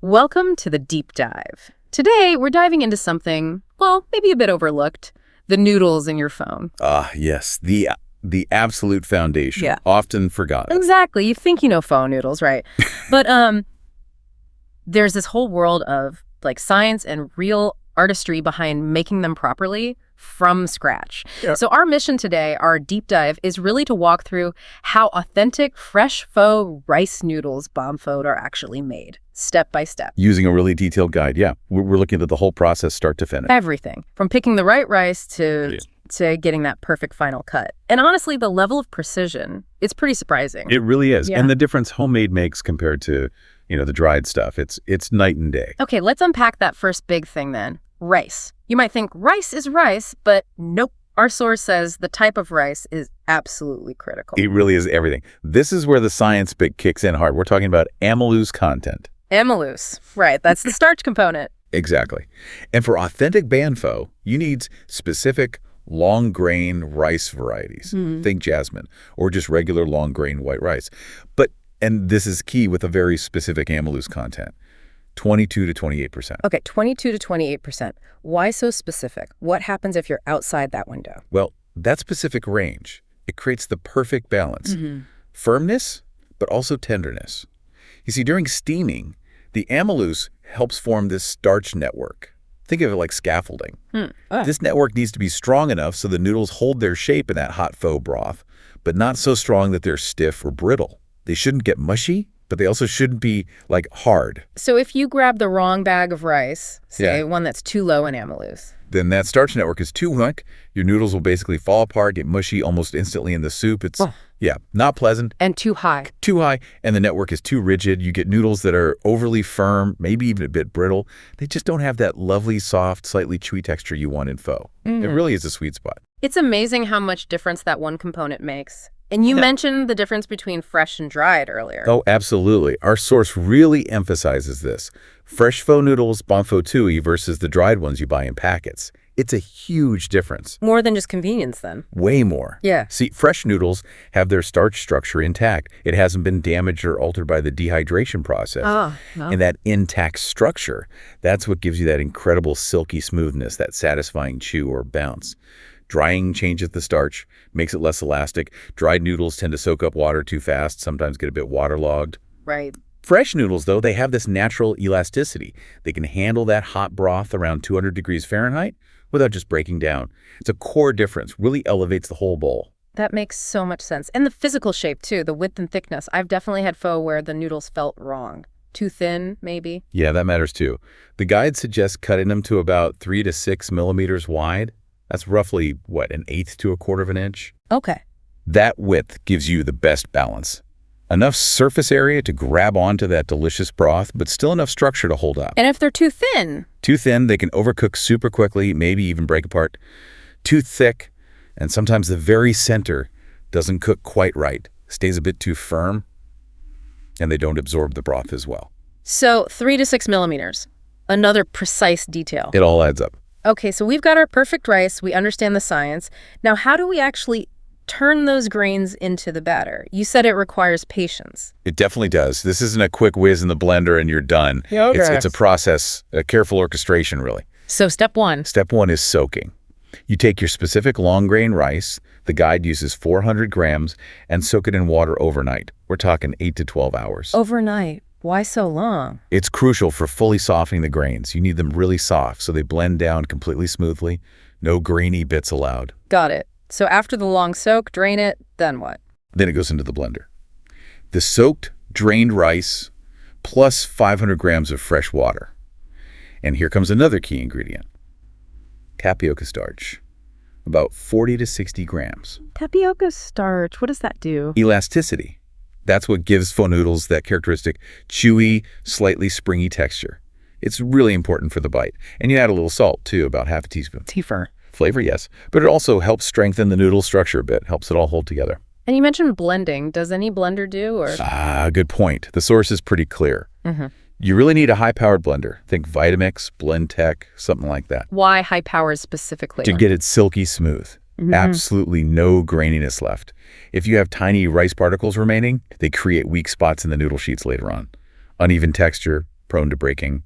Welcome to the deep dive. Today, we're diving into something, well, maybe a bit overlooked, the noodles in your phone. Yes, the absolute foundation, Yeah. often forgotten. Exactly. You think you know phone noodles, right? But there's this whole world of like science and real artistry behind making them properly from scratch. Yep. So our mission today, our deep dive, is really to walk through how authentic fresh faux rice noodles bomb phoed are actually made, step by step. Using a really detailed guide, yeah. We're looking at the whole process start to finish. Everything, from picking the right rice to getting that perfect final cut. And honestly, the level of precision, it's pretty surprising. It really is. Yeah. And the difference homemade makes compared to, the dried stuff, it's night and day. Okay, let's unpack that first big thing then. Rice. You might think rice is rice, but nope. Our source says the type of rice is absolutely critical. It really is everything. This is where the science bit kicks in hard. We're talking about amylose content. Amylose. Right, that's the starch component. Exactly. And for authentic banfo, you need specific long grain rice varieties. Think jasmine or just regular long grain white rice. And this is key with a very specific amylose content, 22 to 28%. Okay, 22 to 28%. Why so specific? What happens if you're outside that window? Well, that specific range, it creates the perfect balance. Firmness, but also tenderness. You see, during steaming, the amylose helps form this starch network. Think of it like scaffolding. This network needs to be strong enough so the noodles hold their shape in that hot faux broth, but not so strong that they're stiff or brittle. They shouldn't get mushy, but they also shouldn't be, like, hard. So if you grab the wrong bag of rice, say one that's too low in amylose, Then that starch network is too weak. Your noodles will basically fall apart, get mushy almost instantly in the soup. It's, not pleasant. and too high. Too high, and the network is too rigid. You get noodles that are overly firm, maybe even a bit brittle. They just don't have that lovely, soft, slightly chewy texture you want in pho. It really is a sweet spot. It's amazing how much difference that one component makes. And you mentioned the difference between fresh and dried earlier. Oh, absolutely. Our source really emphasizes this. Fresh faux noodles, bon pho tui, versus the dried ones you buy in packets. It's a huge difference. More than just convenience, then. Way more. Yeah. See, fresh noodles have their starch structure intact. It hasn't been damaged or altered by the dehydration process. And that intact structure, that's what gives you that incredible silky smoothness, that satisfying chew or bounce. Drying changes the starch, makes it less elastic. Dried noodles tend to soak up water too fast, sometimes get a bit waterlogged. Right. Fresh noodles, though, they have this natural elasticity. They can handle that hot broth around 200 degrees Fahrenheit without just breaking down. It's a core difference, really elevates the whole bowl. That makes so much sense. And the physical shape, too, the width and thickness. I've definitely had pho where the noodles felt wrong. Too thin, maybe. Yeah, that matters too. The guide suggests cutting them to about 3 to 6 millimeters wide. That's roughly, an eighth to a quarter of an inch? Okay. That width gives you the best balance. Enough surface area to grab onto that delicious broth, but still enough structure to hold up. And if they're too thin? Too thin, they can overcook super quickly, maybe even break apart. Too thick, and sometimes the very center doesn't cook quite right, stays a bit too firm, and they don't absorb the broth as well. So 3 to 6 millimeters. Another precise detail. It all adds up. Okay, so we've got our perfect rice. We understand the science. Now, how do we actually turn those grains into the batter? You said it requires patience. It definitely does. This isn't a quick whiz in the blender and you're done. It's a process, a careful orchestration, really. So step one. Step one is soaking. You take your specific long grain rice, the guide uses 400 grams, and soak it in water overnight. We're talking 8 to 12 hours. Overnight. Why so long? It's crucial for fully softening the grains. You need them really soft so they blend down completely smoothly. No grainy bits allowed. Got it. So after the long soak, drain it, then what? Then it goes into the blender. The soaked, drained rice plus 500 grams of fresh water. And here comes another key ingredient. Tapioca starch. About 40 to 60 grams. Tapioca starch, what does that do? Elasticity. That's what gives pho noodles that characteristic chewy, slightly springy texture. It's really important for the bite. And you add a little salt, too, about half a teaspoon. Teafer. Flavor, yes. But it also helps strengthen the noodle structure a bit, helps it all hold together. And you mentioned blending. Does any blender do, or? Good point. The source is pretty clear. You really need a high-powered blender. Think Vitamix, Blendtec, something like that. Why high power specifically? To get it silky smooth. Absolutely no graininess left. If you have tiny rice particles remaining, they create weak spots in the noodle sheets later on. Uneven texture, prone to breaking.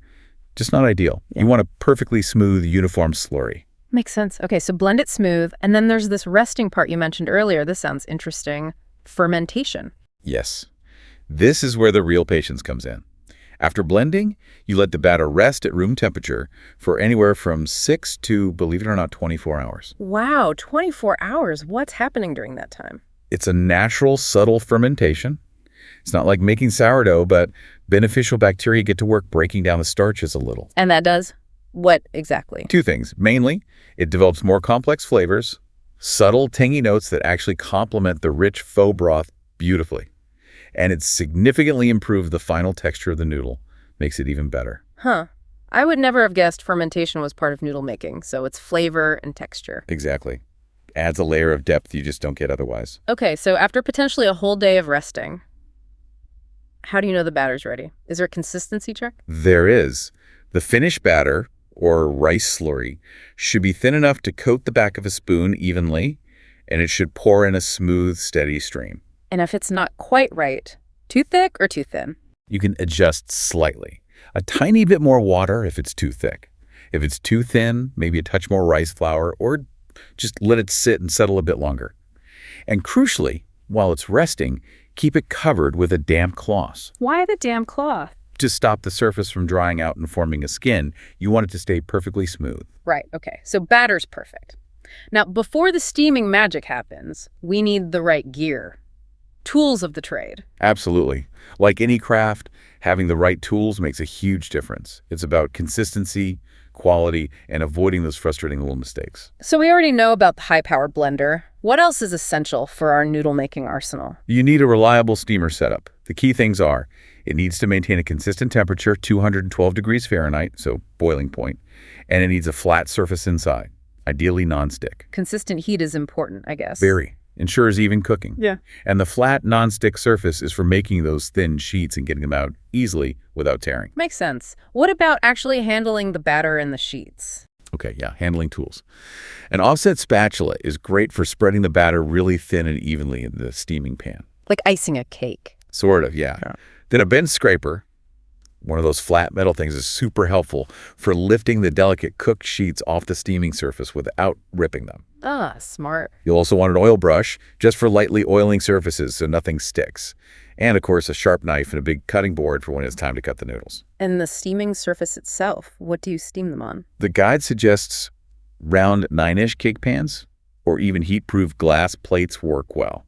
Just not ideal. Yeah. You want a perfectly smooth, uniform slurry. Makes sense. Okay, so blend it smooth. And then there's this resting part you mentioned earlier. This sounds interesting. Fermentation. Yes. This is where the real patience comes in. After blending, you let the batter rest at room temperature for anywhere from 6 to, believe it or not, 24 hours. Wow, 24 hours. What's happening during that time? It's a natural, subtle fermentation. It's not like making sourdough, but beneficial bacteria get to work breaking down the starches a little. And that does what exactly? Two things. Mainly, it develops more complex flavors, subtle, tangy notes that actually complement the rich faux broth beautifully. And it significantly improves the final texture of the noodle. Makes it even better. Huh. I would never have guessed fermentation was part of noodle making, so it's flavor and texture. Exactly. Adds a layer of depth you just don't get otherwise. Okay, so after potentially a whole day of resting, how do you know the batter's ready? Is there a consistency check? There is. The finished batter, or rice slurry, should be thin enough to coat the back of a spoon evenly, and it should pour in a smooth, steady stream. And if it's not quite right, too thick or too thin? You can adjust slightly. A tiny bit more water if it's too thick. If it's too thin, maybe a touch more rice flour, or just let it sit and settle a bit longer. And crucially, while it's resting, keep it covered with a damp cloth. Why the damp cloth? To stop the surface from drying out and forming a skin, you want it to stay perfectly smooth. Right, okay. So batter's perfect. Now, before the steaming magic happens, we need the right gear. Tools of the trade. Absolutely. Like any craft, having the right tools makes a huge difference. It's about consistency, quality, and avoiding those frustrating little mistakes. So we already know about the high-powered blender. What else is essential for our noodle-making arsenal? You need a reliable steamer setup. The key things are, it needs to maintain a consistent temperature, 212 degrees Fahrenheit, so boiling point, and it needs a flat surface inside, ideally nonstick. Consistent heat is important, I guess. Very. Ensures even cooking. Yeah. And the flat, nonstick surface is for making those thin sheets and getting them out easily without tearing. Makes sense. What about actually handling the batter in the sheets? Okay, yeah, handling tools. An offset spatula is great for spreading the batter really thin and evenly in the steaming pan. Like icing a cake. Sort of, yeah. Then a bench scraper, one of those flat metal things, is super helpful for lifting the delicate cooked sheets off the steaming surface without ripping them. Ah, smart. You'll also want an oil brush, just for lightly oiling surfaces so nothing sticks. And, of course, a sharp knife and a big cutting board for when it's time to cut the noodles. And the steaming surface itself, what do you steam them on? The guide suggests round 9-inch cake pans or even heat-proof glass plates work well.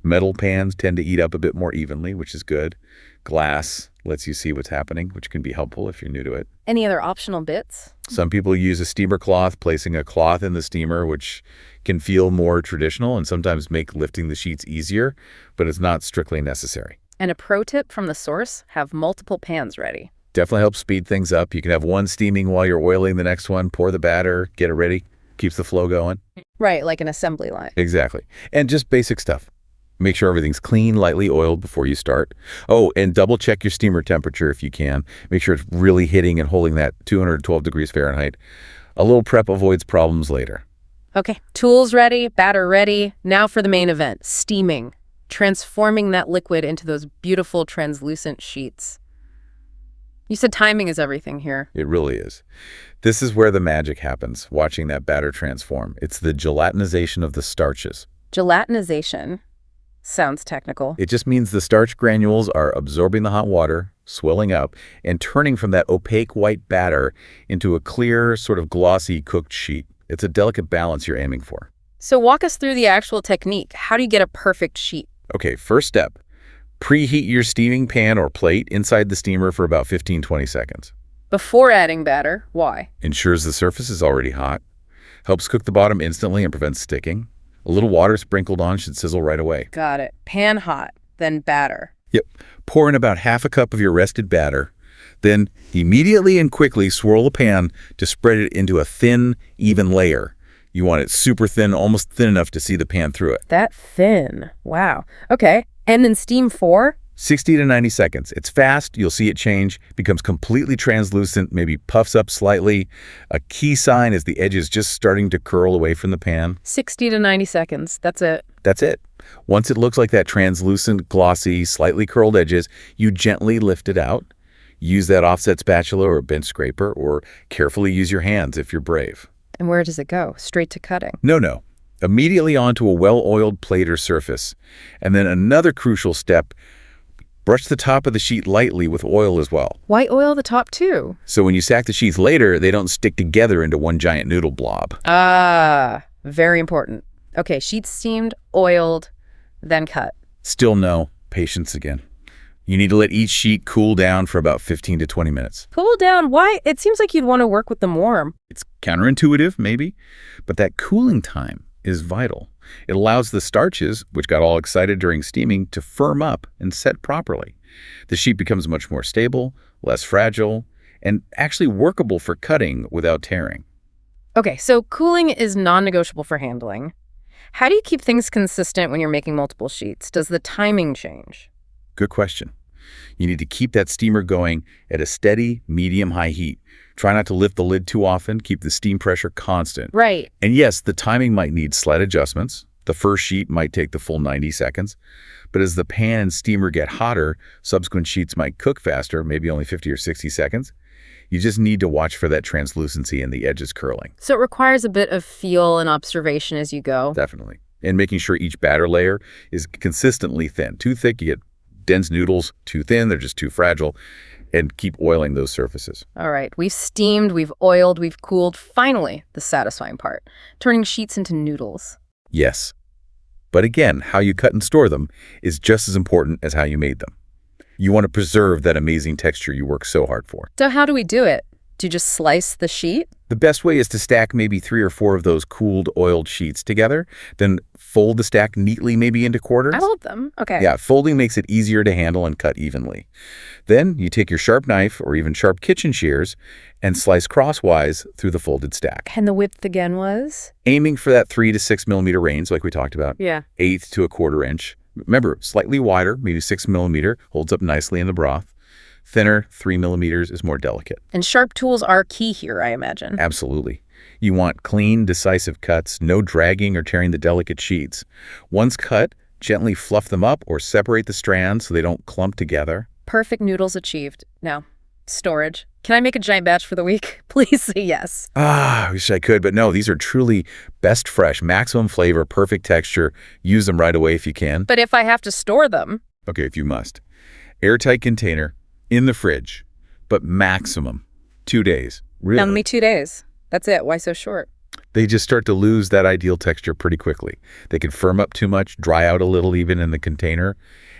Metal pans tend to eat up a bit more evenly, which is good. Glass lets you see what's happening, which can be helpful if you're new to it. Any other optional bits? Some people use a steamer cloth, placing a cloth in the steamer, which can feel more traditional and sometimes make lifting the sheets easier, but it's not strictly necessary. And a pro tip from the source, have multiple pans ready. Definitely helps speed things up. You can have one steaming while you're oiling the next one, pour the batter, get it ready, keeps the flow going. Right, like an assembly line. Exactly. And just basic stuff. Make sure everything's clean, lightly oiled before you start. Oh, and double check your steamer temperature if you can. Make sure it's really hitting and holding that 212 degrees Fahrenheit. A little prep avoids problems later. Okay, tools ready, batter ready. Now for the main event, steaming. Transforming that liquid into those beautiful translucent sheets. You said timing is everything here. It really is. This is where the magic happens, watching that batter transform. It's the gelatinization of the starches. Gelatinization. Sounds technical. It just means the starch granules are absorbing the hot water, swelling up, and turning from that opaque white batter into a clear, sort of glossy cooked sheet. It's a delicate balance you're aiming for. So walk us through the actual technique. How do you get a perfect sheet? Okay, first step. Preheat your steaming pan or plate inside the steamer for about 15-20 seconds. Before adding batter, why? Ensures the surface is already hot. Helps cook the bottom instantly and prevents sticking. A little water sprinkled on should sizzle right away. Got it. Pan hot, then batter. Yep. Pour in about half a cup of your rested batter. Then immediately and quickly swirl the pan to spread it into a thin, even layer. You want it super thin, almost thin enough to see the pan through it. That thin. Wow. Okay. And then steam for? 60 to 90 seconds. It's fast. You'll see it change, becomes completely translucent, maybe puffs up slightly. A key sign is the edge is just starting to curl away from the pan. 60 to 90 seconds. That's it. That's it. Once it looks like that translucent, glossy, slightly curled edges, you gently lift it out. Use that offset spatula or bench scraper, or carefully use your hands if you're brave. And where does it go? Straight to cutting? No. Immediately onto a well-oiled plate or surface. And then another crucial step, brush the top of the sheet lightly with oil as well. Why oil the top too? So when you stack the sheets later, they don't stick together into one giant noodle blob. Ah, very important. Okay, sheets steamed, oiled, then cut. Still no. Patience again. You need to let each sheet cool down for about 15 to 20 minutes. Cool down? Why? It seems like you'd want to work with them warm. It's counterintuitive, maybe, but that cooling time is vital. It allows the starches, which got all excited during steaming, to firm up and set properly. The sheet becomes much more stable, less fragile, and actually workable for cutting without tearing. Okay, so cooling is non-negotiable for handling. How do you keep things consistent when you're making multiple sheets? Does the timing change? Good question. You need to keep that steamer going at a steady, medium-high heat. Try not to lift the lid too often. Keep the steam pressure constant. Right. And yes, the timing might need slight adjustments. The first sheet might take the full 90 seconds. But as the pan and steamer get hotter, subsequent sheets might cook faster, maybe only 50 or 60 seconds. You just need to watch for that translucency and the edges curling. So it requires a bit of feel and observation as you go. Definitely. And making sure each batter layer is consistently thin. Too thick, you get dense noodles. Too thin, they're just too fragile. And keep oiling those surfaces. All right, we've steamed, we've oiled, we've cooled. Finally, the satisfying part, turning sheets into noodles. Yes. But again, how you cut and store them is just as important as how you made them. You want to preserve that amazing texture you work so hard for. So how do we do it? Do you just slice the sheet? The best way is to stack maybe 3 or 4 of those cooled, oiled sheets together, then fold the stack neatly maybe into quarters. I love them. Okay. Yeah, folding makes it easier to handle and cut evenly. Then you take your sharp knife or even sharp kitchen shears and slice crosswise through the folded stack. And the width again was? Aiming for that 3 to 6 millimeter range like we talked about. Yeah. 1/8 to 1/4 inch. Remember, slightly wider, maybe 6 millimeter, holds up nicely in the broth. Thinner, 3 millimeters, is more delicate. And sharp tools are key here, I imagine. Absolutely. You want clean, decisive cuts, no dragging or tearing the delicate sheets. Once cut, gently fluff them up or separate the strands so they don't clump together. Perfect noodles achieved. Now, storage. Can I make a giant batch for the week? Please say yes. I wish I could, but no, these are truly best fresh, maximum flavor, perfect texture. Use them right away if you can. But if I have to store them? Okay, if you must. Airtight container, in the fridge, but maximum 2 days. Really? Only 2 days. That's it. Why so short? They just start to lose that ideal texture pretty quickly. They can firm up too much, dry out a little even in the container,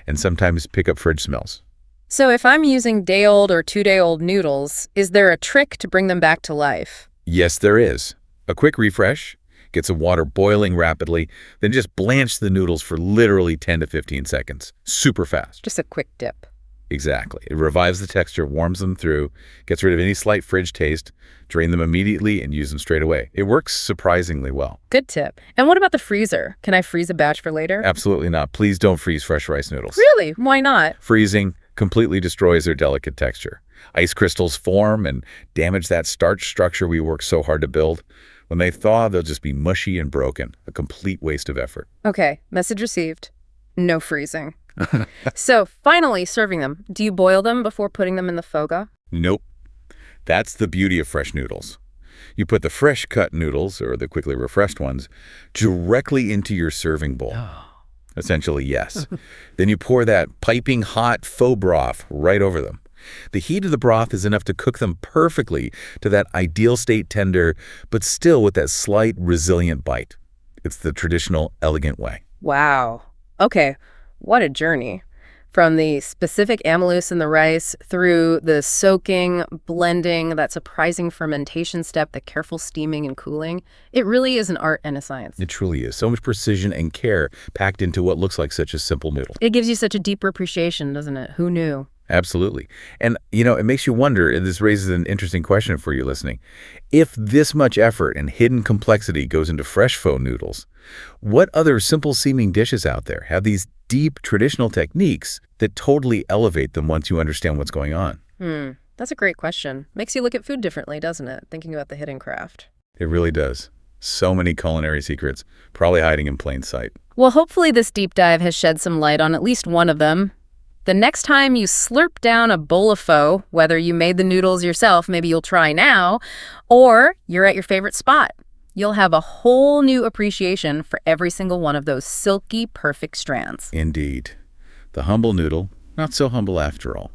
and sometimes pick up fridge smells. So if I'm using day-old or 2-day-old noodles, is there a trick to bring them back to life? Yes, there is. A quick refresh, get some water boiling rapidly, then just blanch the noodles for literally 10 to 15 seconds. Super fast. Just a quick dip. Exactly. It revives the texture, warms them through, gets rid of any slight fridge taste, drain them immediately, and use them straight away. It works surprisingly well. Good tip. And what about the freezer? Can I freeze a batch for later? Absolutely not. Please don't freeze fresh rice noodles. Really? Why not? Freezing completely destroys their delicate texture. Ice crystals form and damage that starch structure we work so hard to build. When they thaw, they'll just be mushy and broken, a complete waste of effort. Okay, message received. No freezing. So, finally, serving them. Do you boil them before putting them in the foga? Nope. That's the beauty of fresh noodles. You put the fresh cut noodles, or the quickly refreshed ones, directly into your serving bowl. Essentially, yes. Then you pour that piping hot faux broth right over them. The heat of the broth is enough to cook them perfectly to that ideal state tender, but still with that slight resilient bite. It's the traditional, elegant way. Wow. Okay, what a journey. From the specific amylose in the rice through the soaking, blending, that surprising fermentation step, the careful steaming and cooling. It really is an art and a science. It truly is. So much precision and care packed into what looks like such a simple noodle. It gives you such a deeper appreciation, doesn't it? Who knew? Absolutely. And, it makes you wonder, and this raises an interesting question for you listening. If this much effort and hidden complexity goes into fresh faux noodles, what other simple-seeming dishes out there have these deep traditional techniques that totally elevate them once you understand what's going on? That's a great question. Makes you look at food differently, doesn't it? Thinking about the hidden craft. It really does. So many culinary secrets, probably hiding in plain sight. Well, hopefully this deep dive has shed some light on at least one of them. The next time you slurp down a bowl of pho, whether you made the noodles yourself, maybe you'll try now, or you're at your favorite spot, you'll have a whole new appreciation for every single one of those silky, perfect strands. Indeed. The humble noodle, not so humble after all.